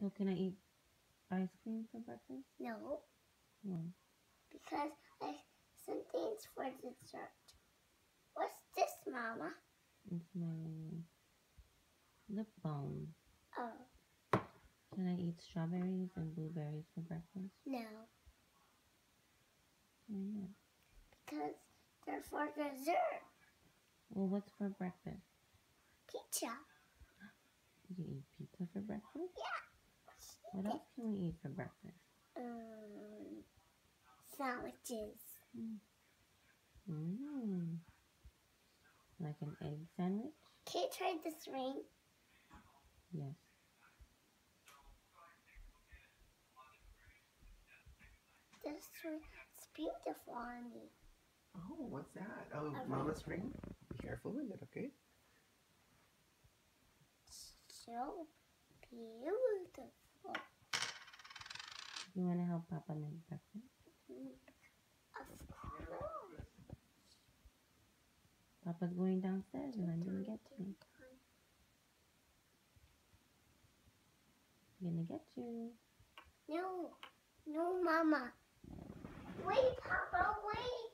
So can I eat ice cream for breakfast? No, No. because something's for dessert. What's this, Mama? It's my lip balm. Oh, Can I eat strawberries and blueberries for breakfast? no, Why not? because they're for dessert. Well, what's for breakfast? Pizza. You eat pizza for breakfast? Yeah. What else can we eat for breakfast? Sandwiches. Mmm. Like an egg sandwich? Can you try this ring? Yes. This ring is beautiful on me. Oh, what's that? Oh, A Mama's ring? Be careful with it, okay? So beautiful. You want to help Papa make breakfast? Of course. Papa's going downstairs and I'm going to get you. I'm going to get you. No, no, Mama. Wait, Papa, wait.